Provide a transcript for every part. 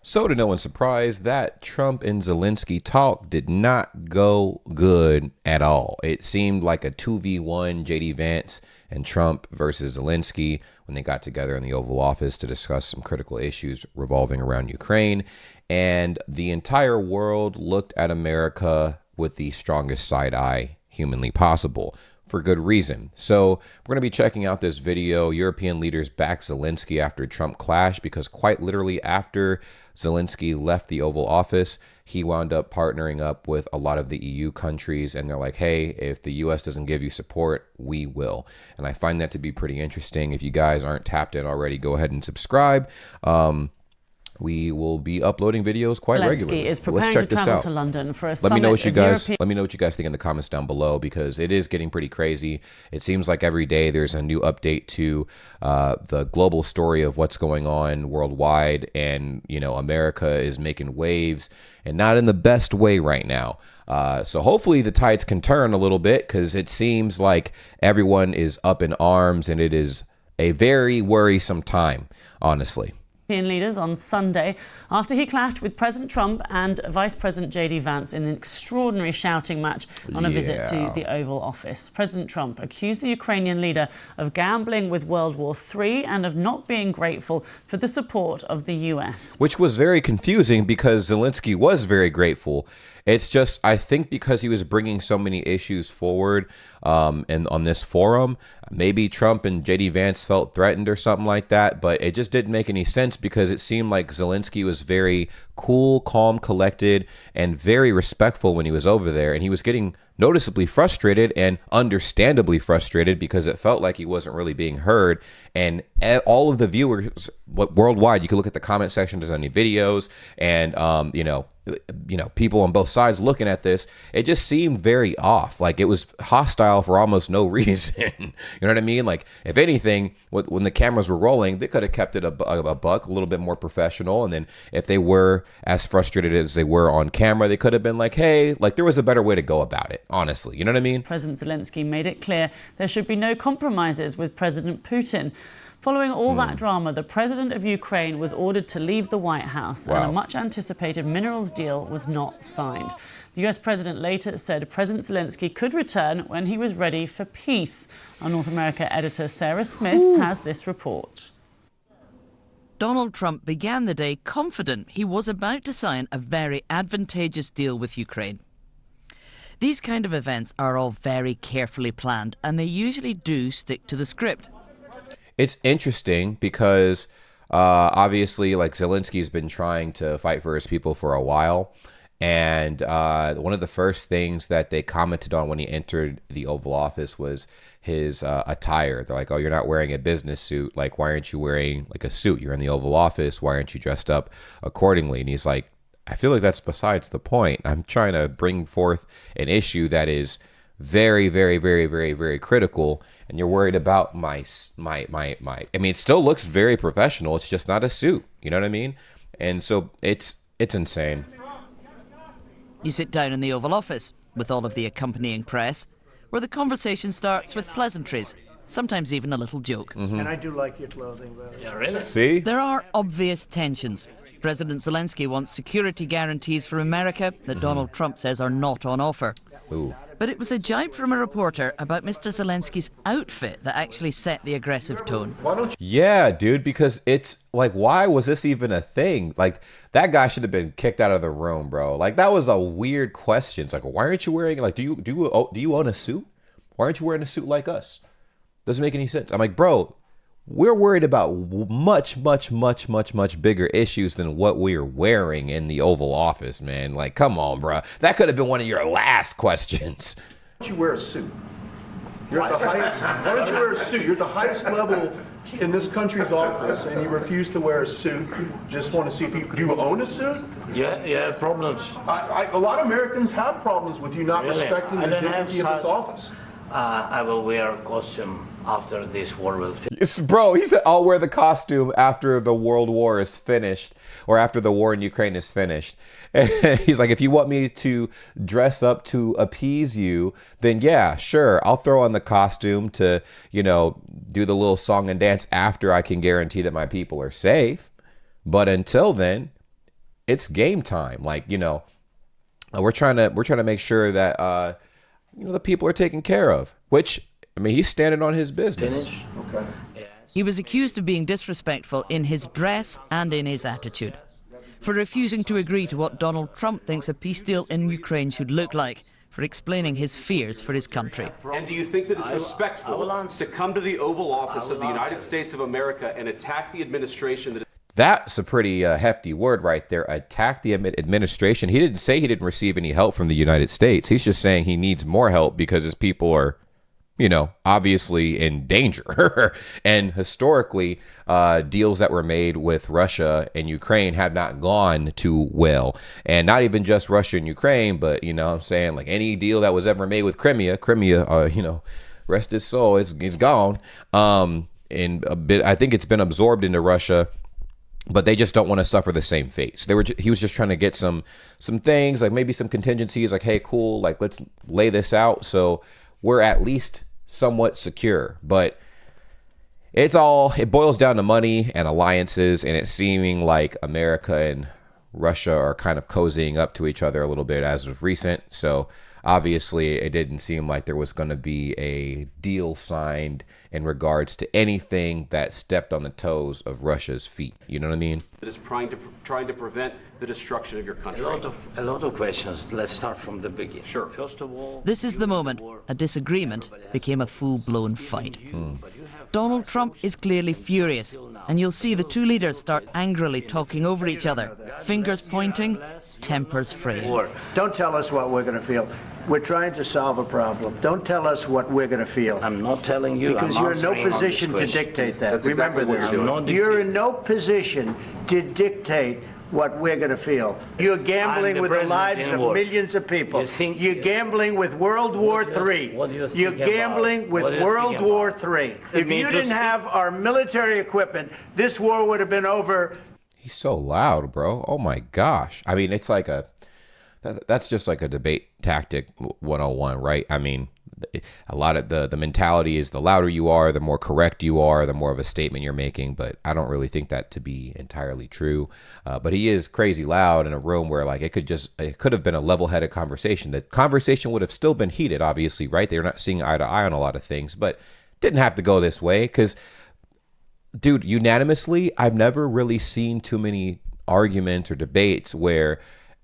So, to no one's surprise, that Trump and Zelensky talk did not go good at all. It seemed like a 2v1 JD Vance and Trump versus Zelensky when they got together in the Oval Office to discuss some critical issues revolving around Ukraine. And the entire world looked at America with the strongest side eye humanly possible, for good reason. So we're going to be checking out this video. European leaders back Zelensky after Trump clash, because quite literally after Zelensky left the Oval Office, he wound up partnering up with a lot of the EU countries, and they're like, hey, if the US doesn't give you support, we will. And I find that to be pretty interesting. If you guys aren't tapped in already, go ahead and subscribe. We will be uploading videos quite regularly. Zelensky is preparing to travel to London for a summit. Let me know what you guys think in the comments down below, because it is getting pretty crazy. It seems like every day there's a new update to the global story of what's going on worldwide, and America is making waves, and not in the best way right now. So hopefully the tides can turn a little bit, because it seems like everyone is up in arms, and it is a very worrisome time, honestly. European leaders on Sunday after he clashed with President Trump and Vice President JD Vance in an extraordinary shouting match on a visit to the Oval Office. President Trump accused the Ukrainian leader of gambling with World War III and of not being grateful for the support of the US. Which was very confusing, because Zelensky was very grateful. It's just, I think because he was bringing so many issues forward and on this forum, maybe Trump and JD Vance felt threatened or something like that, but it just didn't make any sense, because it seemed like Zelensky was very cool, calm, collected, and very respectful when he was over there. And he was getting noticeably frustrated, and understandably frustrated, because it felt like he wasn't really being heard. And all of the viewers worldwide, you can look at the comment section, there's any videos, and people on both sides looking at this, it just seemed very off. Like, it was hostile for almost no reason. You know what I mean? Like, if anything, when the cameras were rolling, they could have kept it a buck, a little bit more professional. And then if they were as frustrated as they were on camera, they could have been like, hey, like, there was a better way to go about it, honestly. You know what I mean? President Zelensky made it clear there should be no compromises with President Putin. Following all that drama, the president of Ukraine was ordered to leave the White House, and a much-anticipated minerals deal was not signed. The US president later said President Zelensky could return when he was ready for peace. Our North America editor Sarah Smith has this report. Donald Trump began the day confident he was about to sign a very advantageous deal with Ukraine. These kind of events are all very carefully planned, and they usually do stick to the script. It's interesting because obviously, like, Zelensky's been trying to fight for his people for a while. And one of the first things that they commented on when he entered the Oval Office was his attire. They're like, oh, you're not wearing a business suit. Like, why aren't you wearing like a suit? You're in the Oval Office. Why aren't you dressed up accordingly? And he's like, I feel like that's besides the point. I'm trying to bring forth an issue that is very, very, very, very, very critical, and you're worried about my. I mean, it still looks very professional. It's just not a suit. You know what I mean? And so it's insane. You sit down in the Oval Office with all of the accompanying press, where the conversation starts with pleasantries, sometimes even a little joke. And I do like your clothing, though. Yeah, really? See? There are obvious tensions. President Zelensky wants security guarantees for America that Donald Trump says are not on offer. Ooh. But it was a jibe from a reporter about Mr. Zelensky's outfit that actually set the aggressive tone. Yeah, dude, because it's like, why was this even a thing? Like, that guy should have been kicked out of the room, bro. Like, that was a weird question. It's like, why aren't you wearing, like, do you own a suit? Why aren't you wearing a suit like us? Doesn't make any sense. I'm like, bro, we're worried about much, much, much, much, much bigger issues than what we're wearing in the Oval Office, man. Like, come on, bro. That could have been one of your last questions. Why don't you wear a suit? You're at the highest. Why don't you wear a suit? You're at the highest level in this country's office, and you refuse to wear a suit. Just want to see if you do. You own a suit? Yeah, problems. A lot of Americans have problems with you not respecting the dignity of this office. I will wear a costume after this war will finish. Bro, he said, I'll wear the costume after the world war is finished, or after the war in Ukraine is finished. And he's like, if you want me to dress up to appease you, then yeah, sure, I'll throw on the costume to, do the little song and dance after I can guarantee that my people are safe. But until then, it's game time. Like, we're trying to make sure that the people are taken care of. Which, I mean, he's standing on his business. Finish. Okay. He was accused of being disrespectful in his dress and in his attitude, for refusing to agree to what Donald Trump thinks a peace deal in Ukraine should look like, for explaining his fears for his country. And do you think that it's respectful to come to the Oval Office of the United States of America and attack the administration that... That's a pretty hefty word right there. Attack the administration. He didn't say he didn't receive any help from the United States. He's just saying he needs more help because his people are, obviously in danger. And historically, deals that were made with Russia and Ukraine have not gone too well. And not even just Russia and Ukraine, but, I'm saying, like, any deal that was ever made with Crimea, rest his soul, it's gone. And a bit, I think it's been absorbed into Russia, but they just don't want to suffer the same fate. So he was just trying to get some things, like maybe some contingencies, like, hey, cool, like, let's lay this out so we're at least somewhat secure. But it boils down to money and alliances, and it's seeming like America and Russia are kind of cozying up to each other a little bit as of recent. So obviously it didn't seem like there was going to be a deal signed in regards to anything that stepped on the toes of Russia's feet. You know what I mean? that is trying to prevent the destruction of your country? A lot of questions. Let's start from the beginning. Sure. First of all, This is the moment a disagreement became a full-blown fight. Donald Trump is clearly furious, and you'll see the two leaders start angrily talking over each other, fingers pointing, tempers fraying. Don't tell us what we're going to feel. We're trying to solve a problem. Don't tell us what we're going to feel. I'm not telling you. Because I'm you're in no answering on position this to question. dictate that. That's exactly Remember what this. you're doing. You're in no position to dictate what we're going to feel. You're gambling the with the president lives in of war. millions of people. You think- You're gambling with World War III. What do you think You're about? gambling with What do you World think War about? III. If mean you to didn't speak- have our military equipment, this war would have been over. He's so loud, bro. Oh my gosh. I mean, it's like that's just like a debate tactic 101, right? I mean, a lot of the mentality is the louder you are, the more correct you are, the more of a statement you're making. But I don't really think that to be entirely true. But he is crazy loud in a room where like it could have been a level-headed conversation. The conversation would have still been heated, obviously, right? They're not seeing eye to eye on a lot of things, but didn't have to go this way because, dude, unanimously, I've never really seen too many arguments or debates where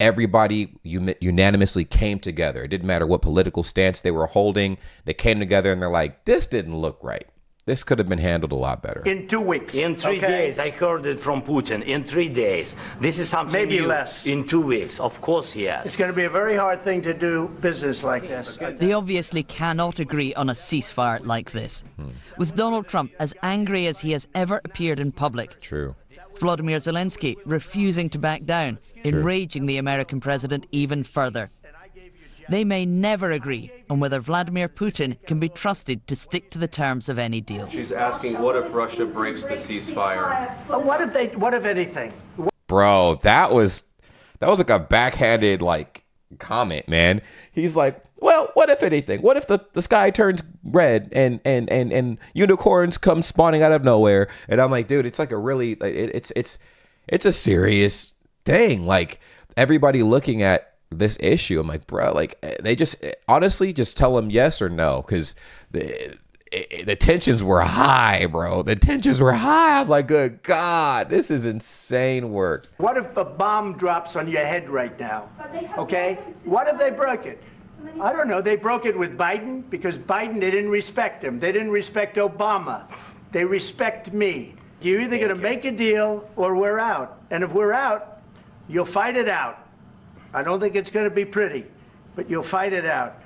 everybody unanimously came together. It didn't matter what political stance they were holding. They came together and they're like, this didn't look right. This could have been handled a lot better. In 2 weeks. In 3 okay? days, I heard it from Putin. In 3 days, this is something Maybe new. less. In 2 weeks, of course, yes. It's going to be a very hard thing to do business like this. They obviously cannot agree on a ceasefire like this. With Donald Trump as angry as he has ever appeared in public, True. Vladimir Zelensky refusing to back down, enraging the American president even further. They may never agree on whether Vladimir Putin can be trusted to stick to the terms of any deal. She's asking, what if Russia breaks the ceasefire? What if anything? Bro, that was like a backhanded like comment, man. He's like, well, what if anything? What if the sky turns red and unicorns come spawning out of nowhere? And I'm like, dude, it's like a really it's a serious thing. Like everybody looking at this issue, I'm like, bro, like they just honestly just tell them yes or no, because the tensions were high, bro. The tensions were high. I'm like, good God, this is insane work. What if a bomb drops on your head right now? Okay? What if they broke it? I don't know. They broke it with Biden because Biden, they didn't respect him. They didn't respect Obama. They respect me. You're either going to make a deal or we're out. And if we're out, you'll fight it out. I don't think it's going to be pretty, but you'll fight it out.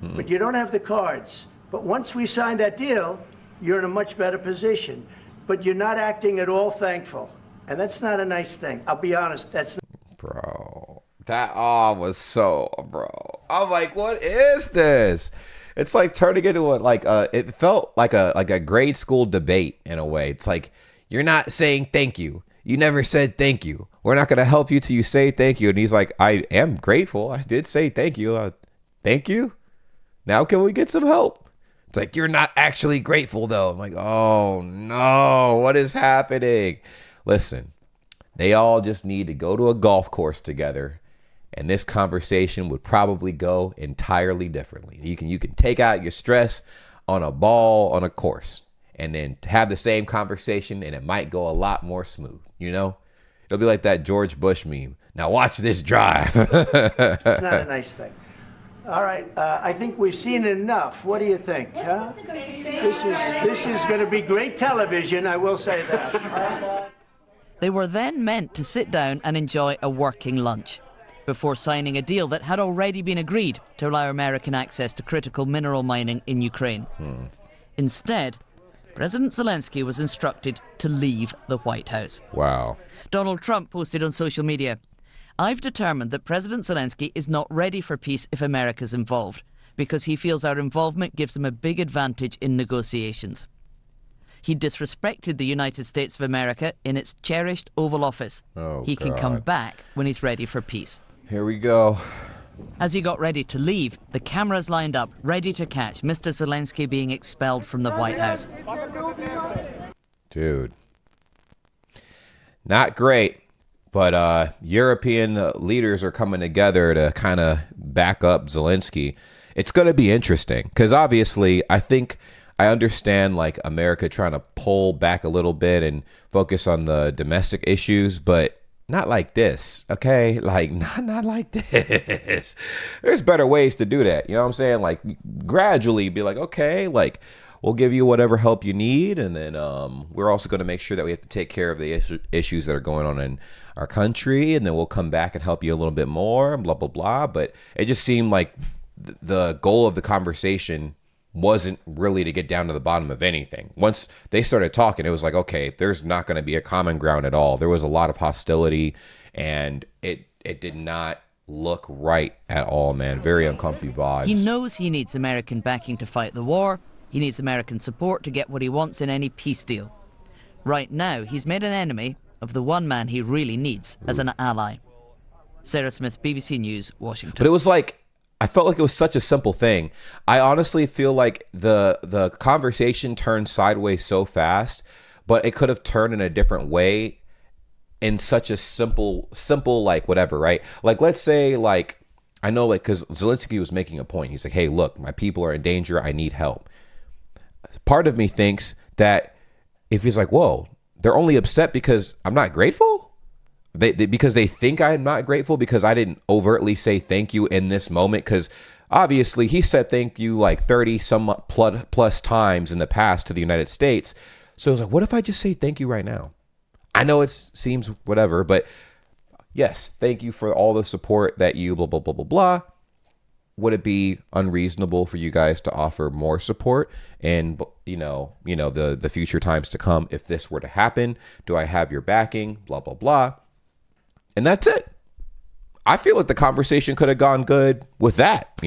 But you don't have the cards. But once we sign that deal, you're in a much better position. But you're not acting at all thankful. And that's not a nice thing. I'll be honest. That's Bro, that was so, bro. I'm like, what is this? It's like turning into it felt like a grade school debate in a way. It's like, you're not saying thank you. You never said thank you. We're not going to help you till you say thank you. And he's like, I am grateful. I did say thank you. Thank you. Now can we get some help? It's like, you're not actually grateful though. I'm like, oh no, what is happening? Listen, They all just need to go to a golf course together, and this conversation would probably go entirely differently. You can take out your stress on a ball on a course, and then have the same conversation, and it might go a lot more smooth. It'll be like that George Bush meme. Now watch this drive. It's not a nice thing. All right, I think we've seen enough. What do you think? Huh? This is going to be great television, I will say that. They were then meant to sit down and enjoy a working lunch before signing a deal that had already been agreed to allow American access to critical mineral mining in Ukraine. Instead, President Zelensky was instructed to leave the White House. Wow. Donald Trump posted on social media, "I've determined that President Zelensky is not ready for peace if America's involved, because he feels our involvement gives him a big advantage in negotiations." He disrespected the United States of America in its cherished Oval Office. He can come back when he's ready for peace. Here we go. As he got ready to leave, the cameras lined up, ready to catch Mr. Zelensky being expelled from the White House. Dude. Not great, but European leaders are coming together to kind of back up Zelensky. It's going to be interesting because obviously I understand like America trying to pull back a little bit and focus on the domestic issues, but not like this, okay? Like, not like this. There's better ways to do that. You know what I'm saying? Like, gradually be like, okay, like, we'll give you whatever help you need. And then we're also going to make sure that we have to take care of the issues that are going on in our country. And then we'll come back and help you a little bit more, blah, blah, blah. But it just seemed like the goal of the conversation wasn't really to get down to the bottom of anything. Once they started talking, it was like, okay, there's not going to be a common ground at all. There was a lot of hostility, and it did not look right at all, man. Very uncomfortable vibes. He knows he needs American backing to fight the war. He needs American support to get what he wants in any peace deal. Right now, he's made an enemy of the one man he really needs as an ally. Sarah Smith, BBC News, Washington. But it was like, I felt like it was such a simple thing. I honestly feel like the conversation turned sideways so fast, but it could have turned in a different way in such a simple like whatever, right? Like, let's say, like, I know, like, because Zelensky was making a point. He's like, hey, look, my people are in danger. I need help. Part of me thinks that if he's like, whoa, they're only upset because I'm not grateful? Because they think I'm not grateful because I didn't overtly say thank you in this moment, because obviously he said thank you like 30 some plus times in the past to the United States. So I was like, what if I just say thank you right now? I know it seems whatever, but yes, thank you for all the support that you blah, blah, blah, blah, blah. Would it be unreasonable for you guys to offer more support and, the future times to come if this were to happen? Do I have your backing? Blah, blah, blah. And that's it. I feel like the conversation could have gone good with that,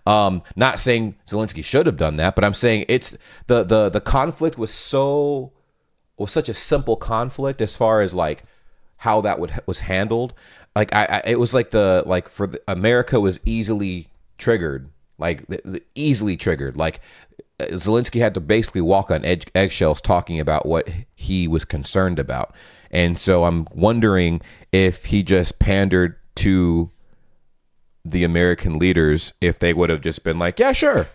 Not saying Zelensky should have done that, but I'm saying it's the conflict was such a simple conflict as far as like how that was handled. Like it was like America was easily triggered, easily triggered. Like Zelensky had to basically walk on eggshells talking about what he was concerned about. And so I'm wondering if he just pandered to the American leaders, if they would have just been like, yeah, sure.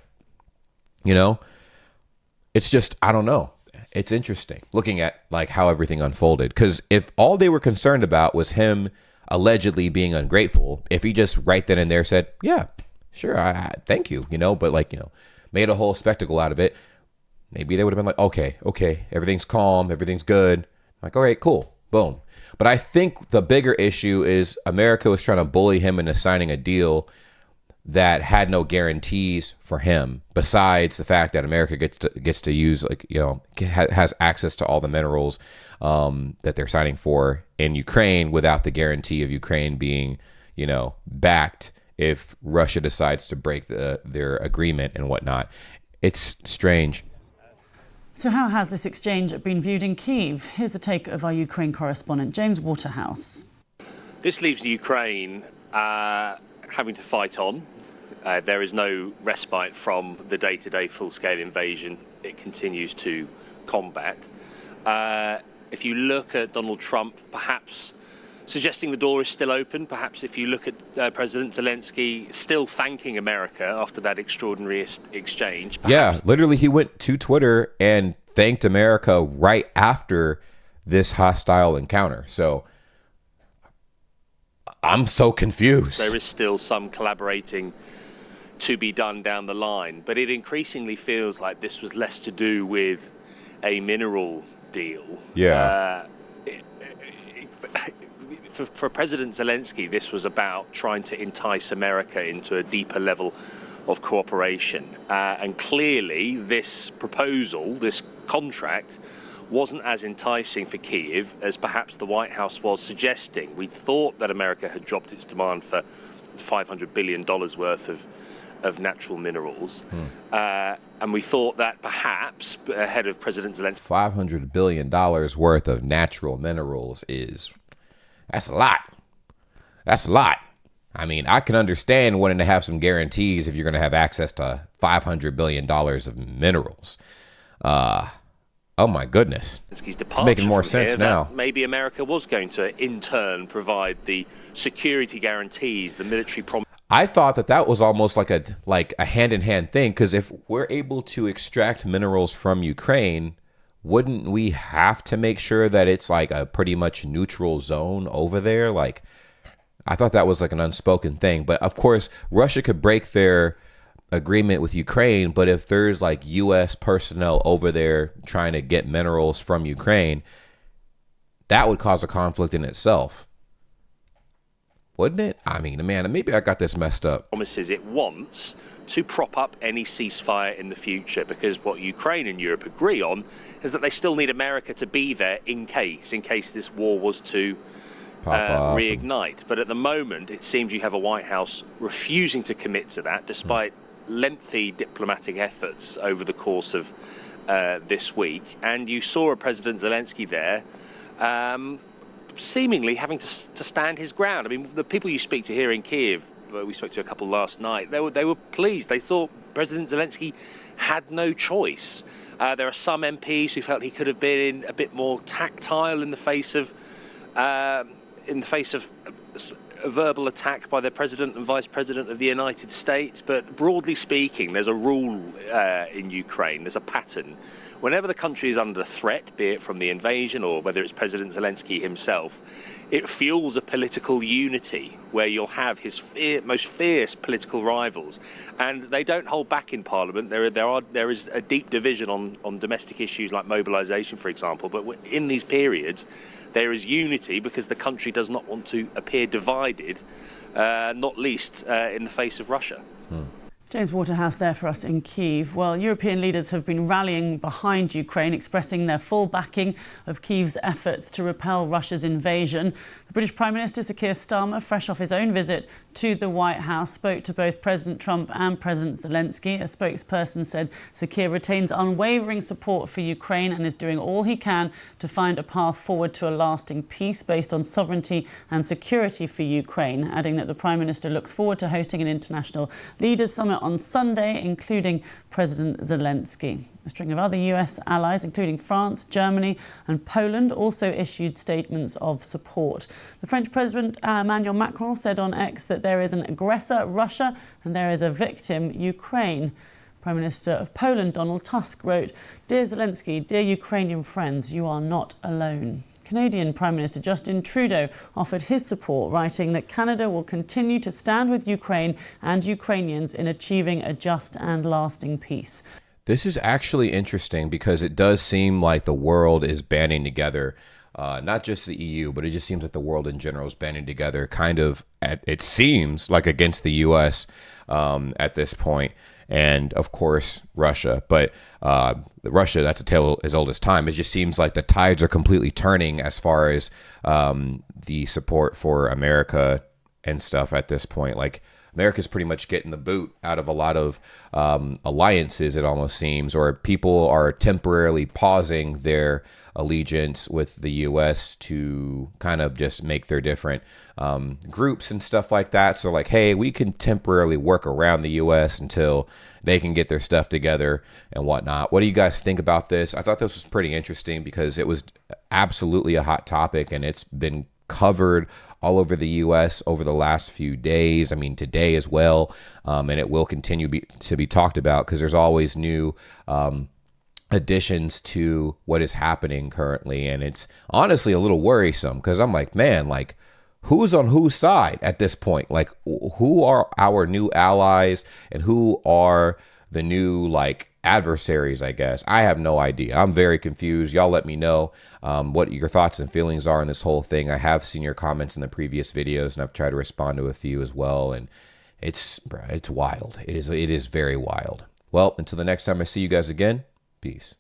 It's just, I don't know. It's interesting looking at like how everything unfolded. Because if all they were concerned about was him allegedly being ungrateful, if he just right then and there said, yeah, sure, I thank you, but made a whole spectacle out of it, maybe they would have been like, okay, everything's calm, everything's good. Like, all right, cool, boom. But I think the bigger issue is America was trying to bully him into signing a deal that had no guarantees for him, besides the fact that America gets to use, has access to all the minerals that they're signing for in Ukraine without the guarantee of Ukraine being, backed if Russia decides to break their agreement and whatnot. It's strange. So how has this exchange been viewed in Kyiv? Here's the take of our Ukraine correspondent, James Waterhouse. This leaves the Ukraine having to fight on. There is no respite from the day-to-day full-scale invasion it continues to combat. If you look at Donald Trump, perhaps suggesting the door is still open, perhaps if you look at President Zelensky still thanking America after that extraordinary exchange. Yeah, literally he went to Twitter and thanked America right after this hostile encounter. So I'm so confused. There is still some collaborating to be done down the line, but it increasingly feels like this was less to do with a mineral deal. Yeah. For President Zelensky, this was about trying to entice America into a deeper level of cooperation. And clearly, this proposal, this contract, wasn't as enticing for Kyiv as perhaps the White House was suggesting. We thought that America had dropped its demand for $500 billion worth of natural minerals. And we thought that perhaps ahead of President Zelensky. $500 billion worth of natural minerals that's a lot. That's a lot. I mean, I can understand wanting to have some guarantees if you're going to have access to $500 billion of minerals. Oh my goodness. It's making more sense now. Maybe America was going to, in turn, provide the security guarantees, the military promise. I thought that was almost like a hand-in-hand thing, because if we're able to extract minerals from Ukraine, wouldn't we have to make sure that it's like a pretty much neutral zone over there? Like, I thought that was like an unspoken thing. But of course, Russia could break their agreement with Ukraine, but if there's like U.S. personnel over there trying to get minerals from Ukraine, that would cause a conflict in itself. Wouldn't it? I mean, man, maybe I got this messed up. Promises it wants to prop up any ceasefire in the future, because what Ukraine and Europe agree on is that they still need America to be there in case this war was to reignite. But at the moment, it seems you have a White House refusing to commit to that, despite lengthy diplomatic efforts over the course of this week. And you saw a President Zelensky there seemingly having to stand his ground. I mean, the people you speak to here in Kyiv, we spoke to a couple last night, they were pleased. They thought President Zelensky had no choice. There are some MPs who felt he could have been a bit more tactile in the face of a verbal attack by the President and Vice President of the United States. But broadly speaking, there's a rule in Ukraine, there's a pattern. Whenever the country is under threat, be it from the invasion or whether it's President Zelensky himself, it fuels a political unity where you'll have his most fierce political rivals. And they don't hold back in Parliament. There is a deep division on domestic issues like mobilisation, for example. But in these periods, there is unity because the country does not want to appear divided, not least in the face of Russia. James Waterhouse there for us in Kyiv. Well, European leaders have been rallying behind Ukraine, expressing their full backing of Kyiv's efforts to repel Russia's invasion. The British Prime Minister Sir Keir Starmer, fresh off his own visit to the White House, spoke to both President Trump and President Zelensky. A spokesperson said Sir Keir retains unwavering support for Ukraine and is doing all he can to find a path forward to a lasting peace based on sovereignty and security for Ukraine, adding that the Prime Minister looks forward to hosting an international leaders summit on Sunday, including President Zelensky. A string of other US allies, including France, Germany and Poland, also issued statements of support. The French President Emmanuel Macron said on X that there is an aggressor, Russia, and there is a victim, Ukraine. Prime Minister of Poland, Donald Tusk, wrote, "Dear Zelensky, dear Ukrainian friends, you are not alone." Canadian Prime Minister Justin Trudeau offered his support, writing that Canada will continue to stand with Ukraine and Ukrainians in achieving a just and lasting peace. This is actually interesting because it does seem like the world is banding together, not just the EU, but it just seems like the world in general is banding together kind of, it seems like against the US at this point. And of course, Russia. But Russia, that's a tale as old as time. It just seems like the tides are completely turning as far as the support for America and stuff at this point. Like, America's pretty much getting the boot out of a lot of alliances, it almost seems, or people are temporarily pausing their allegiance with the U.S. to kind of just make their different groups and stuff like that. So like, hey, we can temporarily work around the U.S. until they can get their stuff together and whatnot. What do you guys think about this? I thought this was pretty interesting because it was absolutely a hot topic, and it's been covered all over the U.S. over the last few days. I mean, today as well, and it will continue to be talked about because there's always new additions to what is happening currently, and it's honestly a little worrisome because I'm like, man, like, who's on whose side at this point? Like, who are our new allies and who are the new, like, adversaries, I guess? I have no idea. I'm very confused. Y'all let me know what your thoughts and feelings are on this whole thing. I have seen your comments in the previous videos, and I've tried to respond to a few as well, and it's wild. It is very wild. Well, until the next time I see you guys again, peace.